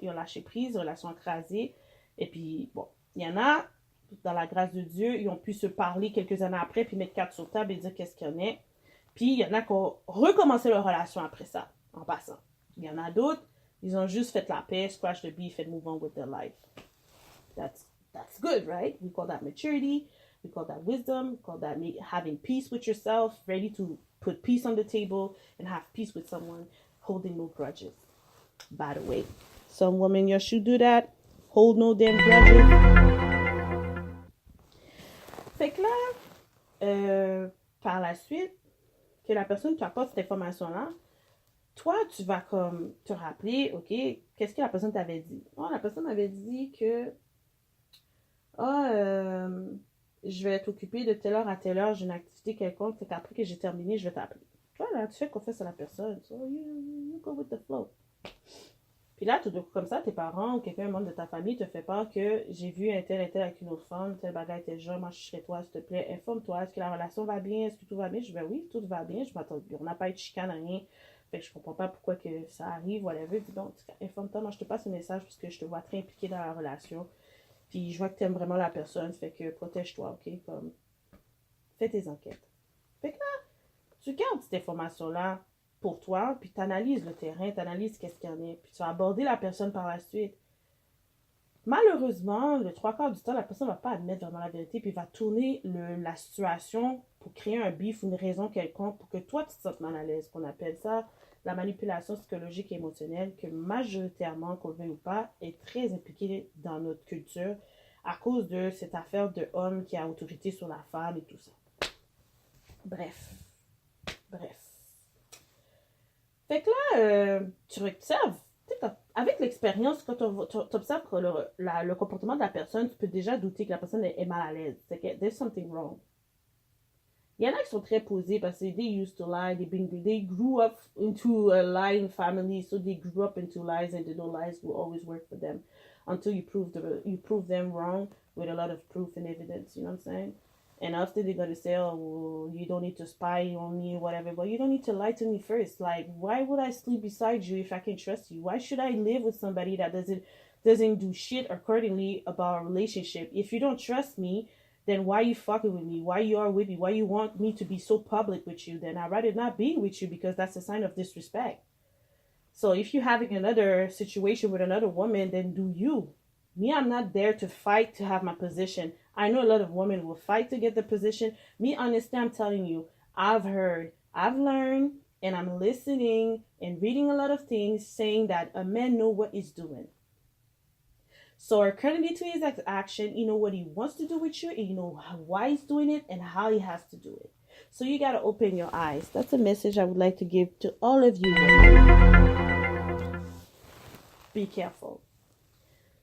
ils ont lâché prise, relation écrasée. Et puis, bon, il y en a, dans la grâce de Dieu, ils ont pu se parler quelques années après, puis mettre carte sur table et dire qu'est-ce qu'il y en a. Puis, il y en a qui ont recommencé leur relation après ça, en passant. Il y en a d'autres, ils ont juste fait la paix, squash the beef, and move on with their life. That's good, right? We call that maturity. We call that wisdom. We call that having peace with yourself, ready to put peace on the table and have peace with someone, holding no grudges. By the way, some women, you should do that. Hold no damn grudges. Fait que là, par la suite, que la personne t'apporte cette information-là, toi, tu vas comme te rappeler, OK, qu'est-ce que la personne t'avait dit? Oh, la personne m'avait dit que ah, je vais t'occuper de telle heure à telle heure, j'ai une activité quelconque, fait qu'après que j'ai terminé, je vais t'appeler. Voilà, tu fais confiance à la personne. So you go with the flow. Puis là, tout de coup, comme ça, tes parents ou quelqu'un, un membre de ta famille te fait part que j'ai vu un tel avec une autre femme, tel bagage, tel genre, moi je suis chez toi, s'il te plaît, informe-toi, est-ce que la relation va bien, est-ce que tout va bien? Je vais, oui, tout va bien, je m'attends, on n'a pas eu de chicane, rien. Fait que je comprends pas pourquoi que ça arrive, whatever. Dis donc, informe-toi, moi je te passe un message parce que je te vois très impliqué dans la relation. Puis je vois que tu aimes vraiment la personne, fait que protège-toi, ok? Comme, fais tes enquêtes. Fait que là, tu gardes cette information-là pour toi, puis tu analyses le terrain, tu analyses qu'est-ce qu'il y en a, puis tu vas aborder la personne par la suite. Malheureusement, le trois quarts du temps, la personne ne va pas admettre vraiment la vérité, puis va tourner la situation pour créer un bif ou une raison quelconque pour que toi, tu te sentes mal à l'aise. On appelle ça la manipulation psychologique et émotionnelle, que majoritairement, qu'on le veuille ou pas, est très impliquée dans notre culture à cause de cette affaire de homme qui a autorité sur la femme et tout ça. Bref. Bref. Fait que là, tu observes, avec l'expérience, quand tu observes le comportement de la personne, tu peux déjà douter que la personne est mal à l'aise. C'est que there's something wrong. Il y en a qui sont très posés parce que they used to lie, they grew up into a lying family, so they grew up into lies and they know lies will always work for them until you prove them wrong with a lot of proof and evidence, you know what I'm saying? And after they're gonna say, oh, well, you don't need to spy on me or whatever, but you don't need to lie to me first. Like, why would I sleep beside you if I can trust you? Why should I live with somebody that doesn't do shit accordingly about our relationship? If you don't trust me, then why you fucking with me? Why you are with me? Why you want me to be so public with you? Then I'd rather not be with you because that's a sign of disrespect. So if you're having another situation with another woman, then do you. Me, I'm not there to fight to have my position. I know a lot of women will fight to get the position. Me, honestly, I'm telling you, I've heard, I've learned, and I'm listening and reading a lot of things saying that a man know what he's doing. So according to his action, you know what he wants to do with you, and you know why he's doing it and how he has to do it. So you got to open your eyes. That's a message I would like to give to all of you women. Be careful.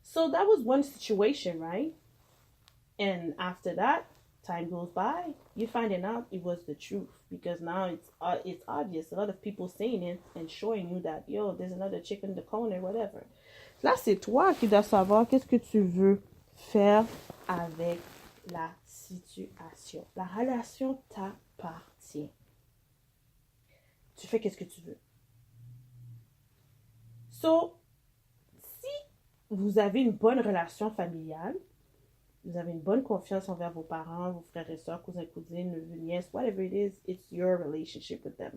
So that was one situation, right? And after that, time goes by, you finding out it was the truth because now it's obvious. A lot of people saying it and showing you that, yo, there's another chick in the corner, whatever. Là, c'est toi qui dois savoir qu'est-ce que tu veux faire avec la situation. La relation t'appartient. Tu fais qu'est-ce que tu veux. So, si vous avez une bonne relation familiale, vous avez une bonne confiance envers vos parents, vos frères et sœurs, cousins, cousines, neveux, nièces, whatever it is, it's your relationship with them.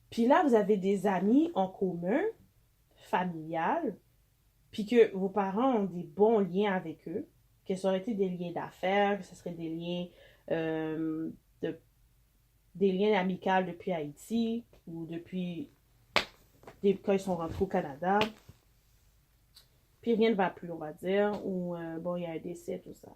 Puis là, vous avez des amis en commun, familial, puis que vos parents ont des bons liens avec eux, que ça aurait été des liens d'affaires, que ce serait des liens des liens amicaux depuis Haïti ou depuis quand ils sont rentrés au Canada. Puis rien ne va plus, on va dire, ou bon, il y a un décès, tout ça.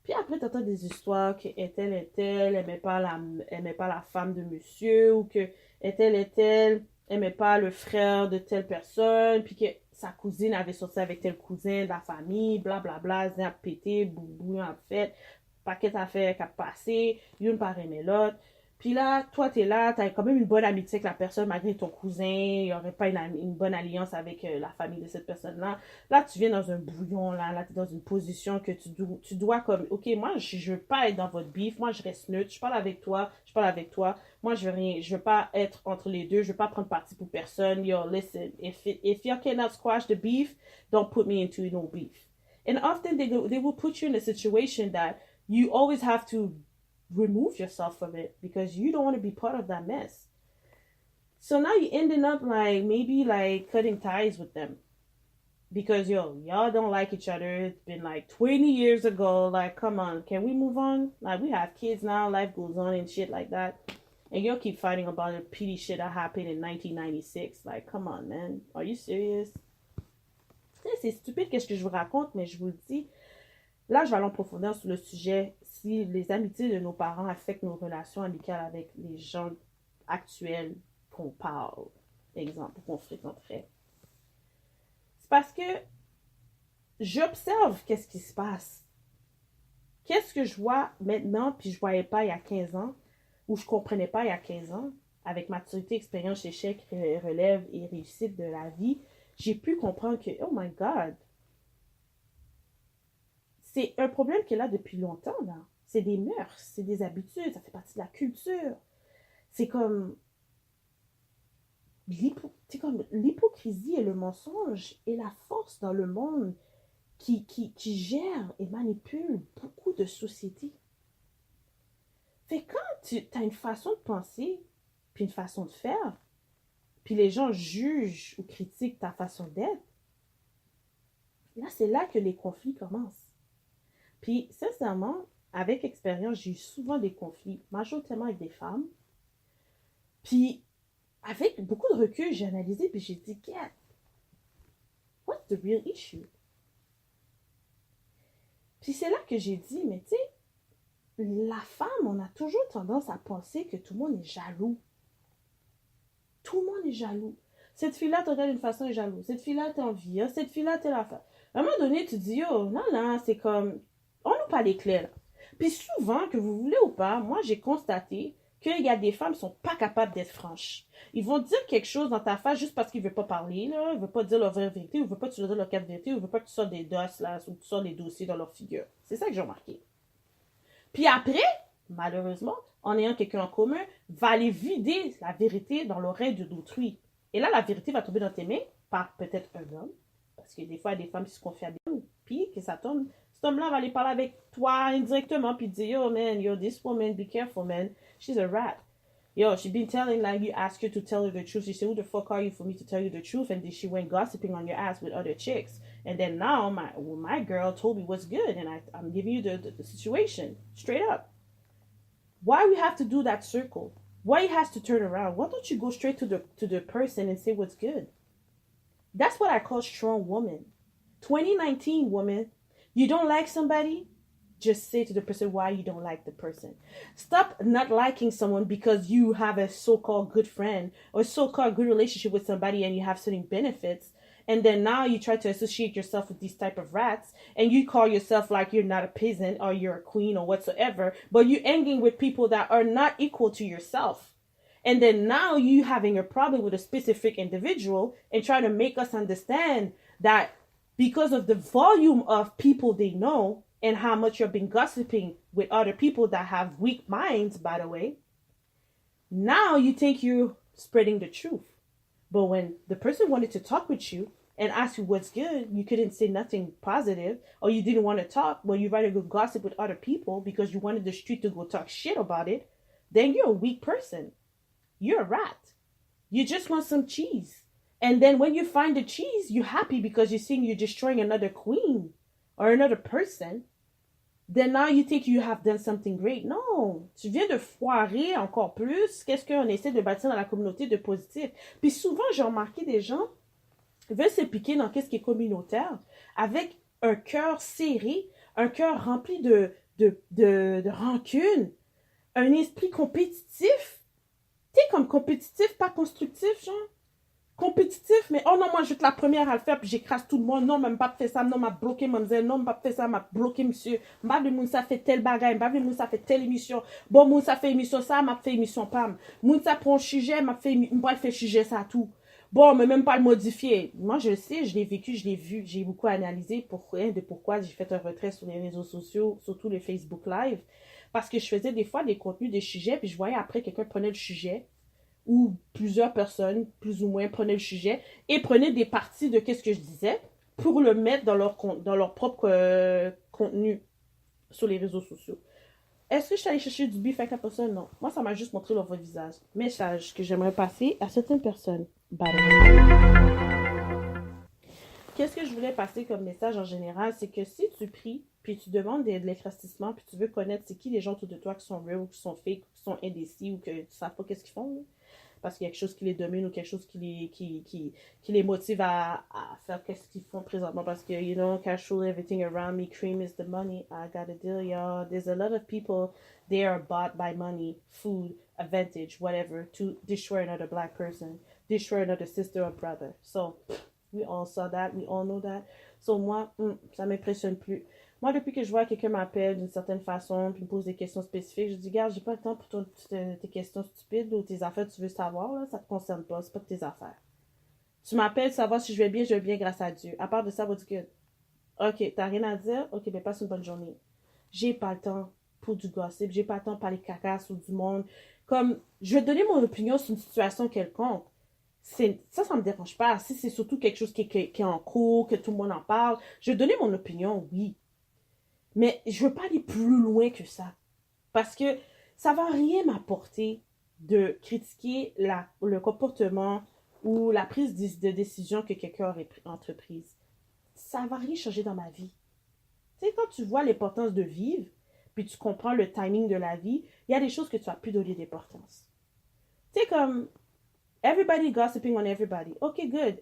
Puis après, t'entends des histoires que est-elle, aimait pas la femme de monsieur, ou que est-elle, aimait pas le frère de telle personne, puis que sa cousine avait sorti avec tel cousin de la famille, blablabla, zin a pété, boubou, en fait, paquet d'affaires qui a passé, une par aimer l'autre. Puis là, toi, t'es là, t'as quand même une bonne amitié avec la personne, malgré ton cousin, il n'y aurait pas une bonne alliance avec la famille de cette personne-là. Là, tu viens dans un bouillon, là t'es dans une position que tu dois comme, ok, moi, je veux pas être dans votre beef, moi, je reste neutre, je parle avec toi, moi, je veux rien, je veux pas être entre les deux, je veux pas prendre parti pour personne. Yo, listen, if you cannot squash the beef, don't put me into no beef. And often they will put you in a situation that you always have to remove yourself from it because you don't want to be part of that mess. So now you ending up like maybe like cutting ties with them because y'all don't like each other. It's been like 20 years ago. Like, come on, can we move on? Like, we have kids now, life goes on and shit like that. And you'll keep fighting about the petty shit that happened in 1996. Like, come on, man. Are you serious? C'est stupide qu'est-ce que je vous raconte, mais je vous le dis. Là, je vais aller en profondeur sur le sujet si les amitiés de nos parents affectent nos relations amicales avec les gens actuels qu'on parle, exemple, qu'on fréquenterait. C'est parce que j'observe qu'est-ce qui se passe. Qu'est-ce que je vois maintenant, puis je ne voyais pas il y a 15 ans, ou je ne comprenais pas il y a 15 ans, avec maturité, expérience, échec, relève et réussite de la vie, j'ai pu comprendre que, oh my God, c'est un problème qui est là depuis longtemps, là. C'est des mœurs, c'est des habitudes, ça fait partie de la culture. C'est comme l'hypocrisie et le mensonge et la force dans le monde qui gère et manipule beaucoup de sociétés. Fait quand tu as une façon de penser, puis une façon de faire, puis les gens jugent ou critiquent ta façon d'être, là, c'est là que les conflits commencent. Puis, sincèrement, avec expérience, j'ai eu souvent des conflits, majoritairement avec des femmes. Puis, avec beaucoup de recul, j'ai analysé, puis j'ai dit, yeah, what's the real issue? Puis c'est là que j'ai dit, mais tu sais, la femme, on a toujours tendance à penser que tout le monde est jaloux. Tout le monde est jaloux. Cette fille-là te regarde d'une façon, elle est jalouse. Cette fille-là t'envie. Cette fille-là, t'es la femme. À un moment donné, tu te dis, oh, non, c'est comme, on n'a pas l'éclair. Puis souvent, que vous voulez ou pas, moi, j'ai constaté qu'il y a des femmes qui sont pas capables d'être franches. Ils vont dire quelque chose dans ta face juste parce qu'ils ne veulent pas parler, là. Ils ne veulent pas dire leur vraie vérité, ou ils ne veulent pas que tu leur dises leur carte vérité, ou ils ne veulent pas que tu sortes des dosses, là, ou que tu sortes des dossiers dans leur figure. C'est ça que j'ai remarqué. Puis après, malheureusement, en ayant quelqu'un en commun, va aller vider la vérité dans l'oreille d'autrui. Et là, la vérité va tomber dans tes mains par peut-être un homme, parce que des fois, il y a des femmes qui se confient à des hommes, puis que ça tombe, cet homme-là va aller parler avec toi indirectement, puis dire, yo, man, yo, this woman, be careful, man, she's a rat. Yo, she been telling, like, you ask her to tell her the truth. She said, who the fuck are you for me to tell you the truth? And then she went gossiping on your ass with other chicks. And then now, my girl told me what's good, and I'm giving you the situation, straight up. Why we have to do that circle? Why it has to turn around? Why don't you go straight to the person and say what's good? That's what I call strong woman. 2019 woman, you don't like somebody? Just say to the person why you don't like the person. Stop not liking someone because you have a so-called good friend or so-called good relationship with somebody and you have certain benefits. And then now you try to associate yourself with these type of rats and you call yourself like you're not a peasant or you're a queen or whatsoever, but you're hanging with people that are not equal to yourself. And then now you having a problem with a specific individual and trying to make us understand that because of the volume of people they know, and how much you've been gossiping with other people that have weak minds, by the way, now you think you're spreading the truth. But when the person wanted to talk with you and ask you what's good, you couldn't say nothing positive, or you didn't want to talk, but you rather go gossip with other people because you wanted the street to go talk shit about it, then you're a weak person. You're a rat. You just want some cheese. And then when you find the cheese, you're happy because you're seeing you're destroying another queen or another person. Then now you think you have done something great. Non, tu viens de foirer encore plus qu'est-ce qu'on essaie de bâtir dans la communauté de positif. Puis souvent, j'ai remarqué des gens veulent s'impliquer dans qu'est-ce qui est communautaire avec un cœur serré, un cœur rempli de rancune, un esprit compétitif. Tu sais, comme compétitif, pas constructif, genre. Compétitif, mais oh non, moi je vais être la première à le faire, puis j'écrase tout le monde. Non, même pas fait ça, non, m'a bloqué, mademoiselle, non, m'a fait ça, m'a bloqué, monsieur. M'a vu, moun, ça fait tel bagage, m'a vu, moun, ça fait telle émission. Bon, moun, ça fait émission ça, m'a fait émission pam. Moun, ça prend sujet, m'a fait sujet ça tout. Bon, mais même pas le modifier. Moi, je le sais, je l'ai vécu, je l'ai vu, j'ai beaucoup analysé pourquoi j'ai fait un retrait sur les réseaux sociaux, surtout les Facebook Live. Parce que je faisais des fois des contenus, des sujets, puis je voyais après quelqu'un prenait le sujet où plusieurs personnes, plus ou moins, prenaient le sujet et prenaient des parties de ce que je disais pour le mettre dans leur propre contenu sur les réseaux sociaux. Est-ce que je suis allée chercher du bif avec la personne? Non. Moi, ça m'a juste montré leur vrai visage. Message que j'aimerais passer à certaines personnes. Bye. Qu'est-ce que je voulais passer comme message en général? C'est que si tu pries, puis tu demandes de l'éclaircissement, puis tu veux connaître c'est qui les gens autour de toi qui sont real, ou qui sont fake, ou qui sont indécis, ou que tu ne sais pas qu'est-ce qu'ils font, là, parce qu'il y a quelque chose qui les domine ou quelque chose qui les motive à faire qu'est-ce qu'ils font présentement. Parce que, you know, casual, everything around me, cream is the money. I got a deal, y'all. There's a lot of people, they are bought by money, food, advantage, whatever, to destroy another black person, destroy another sister or brother. So, we all saw that, we all know that. So, moi, ça m'impressionne plus. Moi, depuis que je vois quelqu'un m'appelle d'une certaine façon puis me pose des questions spécifiques, je dis, regarde, j'ai pas le temps pour tes questions stupides ou tes affaires que tu veux savoir, là, ça te concerne pas, c'est pas de tes affaires. Tu m'appelles, savoir si je vais bien grâce à Dieu. À part de ça, va dire que, ok, t'as rien à dire, ok, ben passe une bonne journée. J'ai pas le temps pour du gossip, j'ai pas le temps de parler caca sur du monde. Comme, je vais donner mon opinion sur une situation quelconque. Ça me dérange pas. Si c'est surtout quelque chose qui est en cours, que tout le monde en parle, je vais donner mon opinion, oui. Mais je veux pas aller plus loin que ça. Parce que ça va rien m'apporter de critiquer le comportement ou la prise de décision que quelqu'un aurait entreprise. Ça va rien changer dans ma vie. Tu sais, quand tu vois l'importance de vivre, puis tu comprends le timing de la vie, il y a des choses que tu vas plus donner d'importance. Tu sais, comme, everybody gossiping on everybody. Okay, good.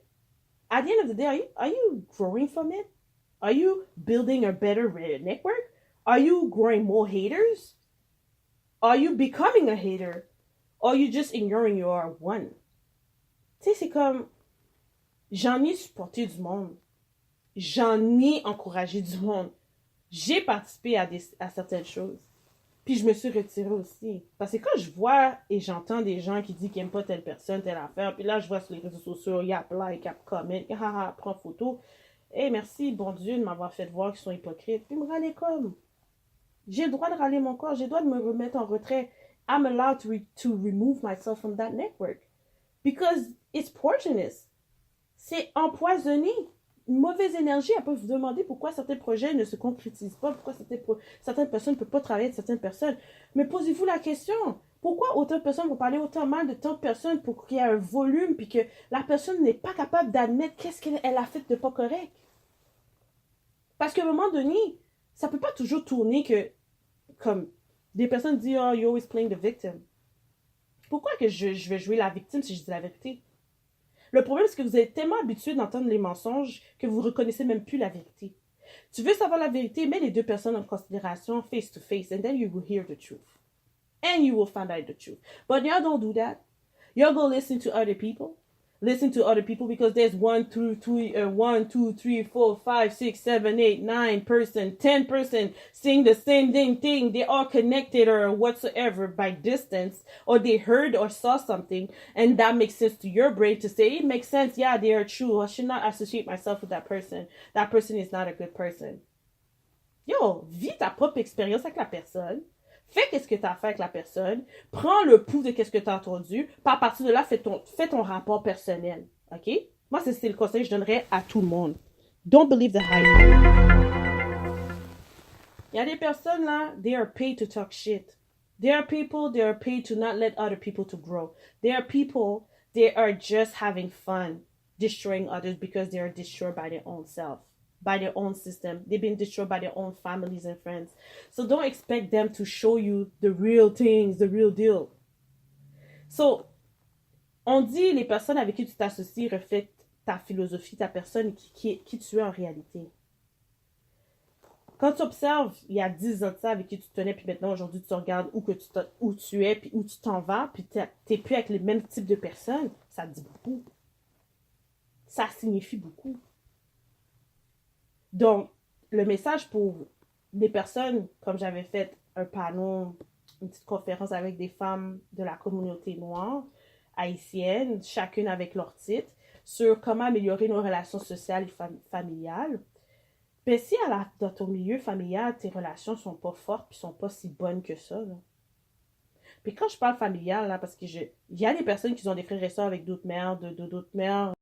At the end of the day, are you growing from it? Are you building a better network? Are you growing more haters? Are you becoming a hater? Or are you just ignoring your one? Tu sais, c'est comme, j'en ai supporté du monde. J'en ai encouragé du monde. J'ai participé à certaines choses. Puis je me suis retirée aussi. Parce que quand je vois et j'entends des gens qui disent qu'ils n'aiment pas telle personne, telle affaire, puis là je vois sur les réseaux sociaux, il y a like, il y a comment, haha, prends photo. Eh, hey, merci, bon Dieu, de m'avoir fait voir qu'ils sont hypocrites. Puis me râler comme. J'ai le droit de râler mon corps, j'ai le droit de me remettre en retrait. I'm allowed to remove myself from that network. Because it's poisonous. C'est empoisonné. Une mauvaise énergie. Elle peut vous demander pourquoi certains projets ne se concrétisent pas, pourquoi certaines personnes ne peuvent pas travailler avec certaines personnes. Mais posez-vous la question. Pourquoi autant de personnes vont parler autant mal de tant de personnes pour qu'il y ait un volume puis que la personne n'est pas capable d'admettre qu'est-ce qu'elle a fait de pas correct? Parce qu'à un moment donné, ça peut pas toujours tourner que, comme, des personnes disent, oh, you're always playing the victim. Pourquoi que je vais jouer la victime si je dis la vérité? Le problème, c'est que vous êtes tellement habitué d'entendre les mensonges que vous reconnaissez même plus la vérité. Tu veux savoir la vérité, mets les deux personnes en considération face to face, and then you will hear the truth. And you will find out the truth. But y'all don't do that. Y'all go listen to other people. Listen to other people because there's 1, 2, 3, 4, 5, 6, 7, 8, 9 person, 10 person saying the same thing. They all connected or whatsoever by distance, or they heard or saw something, and that makes sense to your brain to say, it makes sense, yeah, they are true. I should not associate myself with that person. That person is not a good person. Yo, vis ta propre expérience avec la personne. Fais qu'est-ce que tu as fait avec la personne, prends le pouls de qu'est-ce que tu as entendu, puis à partir de là, fais ton rapport personnel, ok? Moi, c'est le conseil que je donnerais à tout le monde. Don't believe the hype. Il y a des personnes là, they are paid to talk shit. There are people, they are paid to not let other people to grow. There are people, they are just having fun, destroying others because they are destroyed by their own self. By their own system. They've been destroyed by their own families and friends. So don't expect them to show you the real things, the real deal. So, on dit les personnes avec qui tu t'associes reflètent ta philosophie, ta personne qui tu es en réalité. Quand tu observes, il y a 10 ans de ça avec qui tu te tenais, puis maintenant, aujourd'hui, tu te regardes où tu es, puis où tu t'en vas, puis t'es plus avec les mêmes types de personnes, ça te dit beaucoup. ça signifie beaucoup. Donc, le message pour des personnes, comme j'avais fait un panneau, une petite conférence avec des femmes de la communauté noire, haïtienne, chacune avec leur titre, sur comment améliorer nos relations sociales et familiales. Mais si dans ton milieu familial, tes relations sont pas fortes et sont pas si bonnes que ça, là. Puis quand je parle familial, là, parce que il y a des personnes qui ont des frères et sœurs avec d'autres mères, d'autres mères